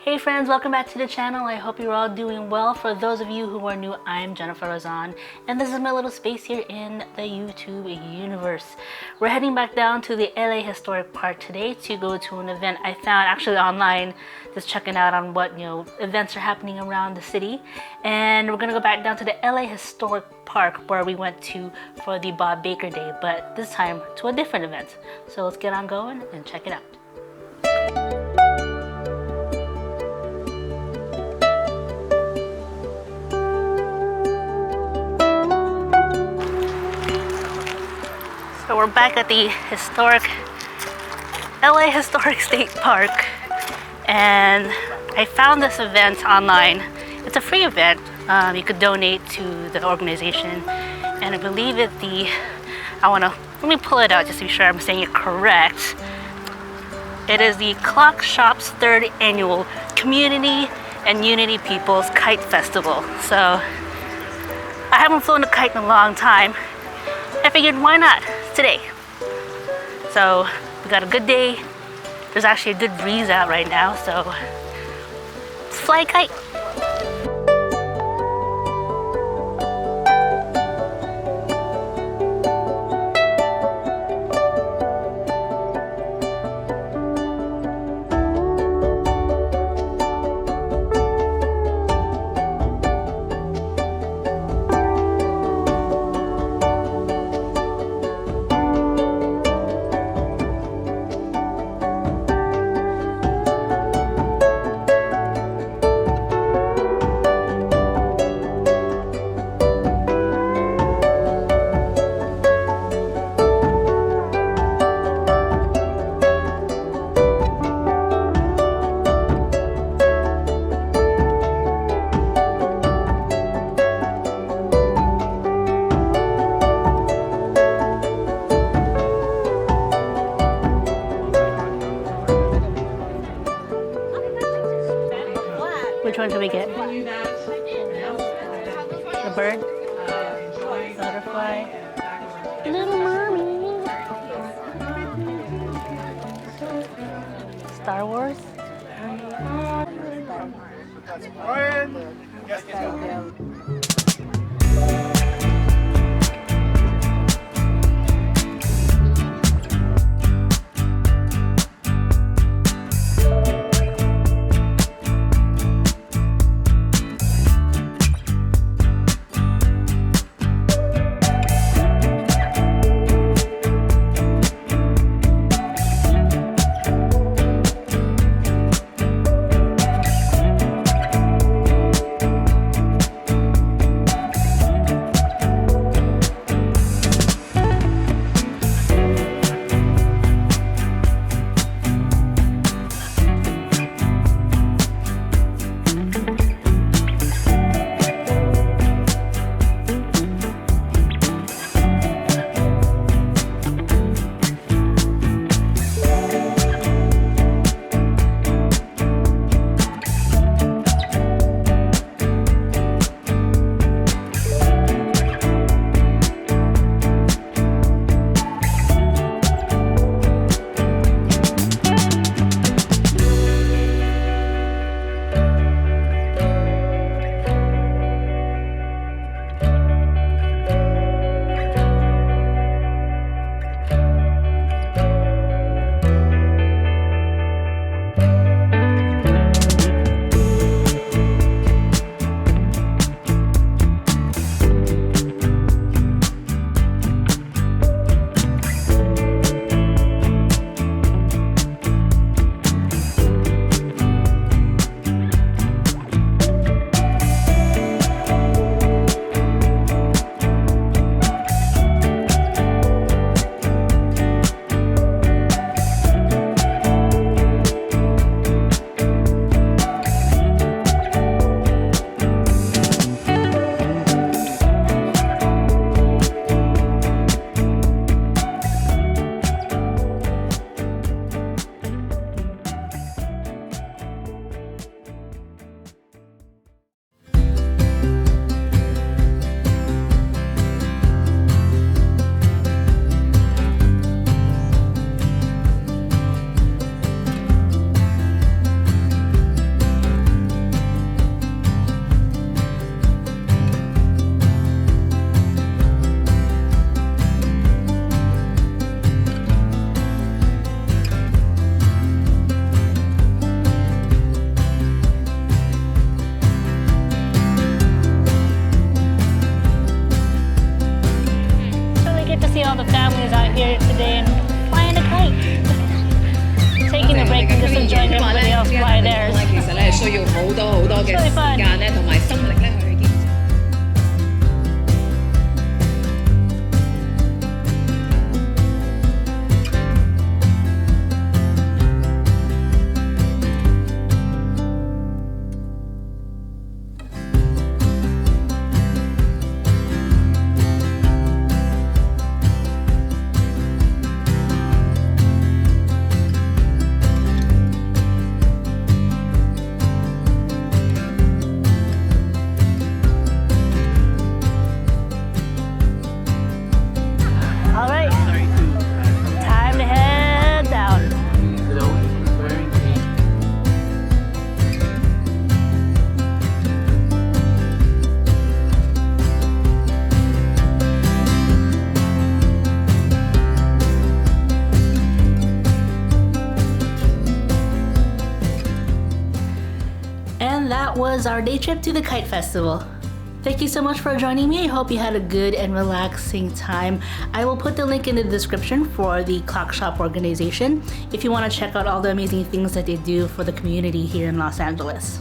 Hey friends, welcome back to the channel. I hope you're all doing well. For those of you who are new, I'm Jennifer Razon, and this is my little space here in the YouTube universe. We're heading back down to the LA Historic Park today to go to an event I found actually online, just checking out on what events are happening around the city. And we're gonna go back down to the LA Historic Park where we went to for the Bob Baker Day, but this time to a different event. So let's get on going and check it out. So we're back at the LA Historic State Park, and I found this event online. It's a free event. You could donate to the organization, and I believe let me pull it out just to be sure I'm saying it correct. It is the Clockshop's 3rd annual Community and Unity People's Kite Festival. So I haven't flown a kite in a long time. I figured, why not today? So we got a good day. There's actually a good breeze out right now, so let's fly a kite. Which one do we get? The bird? Butterfly? Little mommy? Star Wars? 嘅時間咧，同埋心力咧去堅持。All right, time to head down. And that was our day trip to the Kite Festival. Thank you so much for joining me. I hope you had a good and relaxing time. I will put the link in the description for the Clockshop organization if you want to check out all the amazing things that they do for the community here in Los Angeles.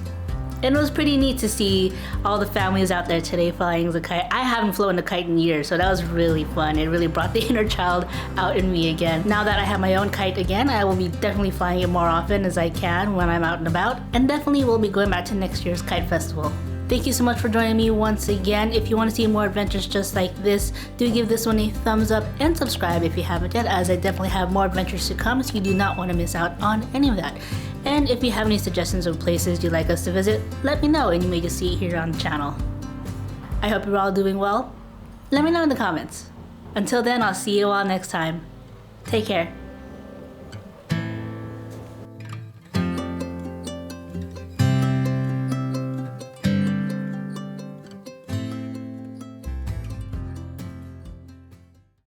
And it was pretty neat to see all the families out there today flying the kite. I haven't flown a kite in years, so that was really fun. It really brought the inner child out in me again. Now that I have my own kite again, I will be definitely flying it more often as I can when I'm out and about, and definitely will be going back to next year's Kite Festival. Thank you so much for joining me once again. If you want to see more adventures just like this, do give this one a thumbs up and subscribe if you haven't yet, as I definitely have more adventures to come, so you do not want to miss out on any of that. And if you have any suggestions of places you'd like us to visit, let me know and you may just see it here on the channel. I hope you're all doing well. Let me know in the comments. Until then, I'll see you all next time. Take care.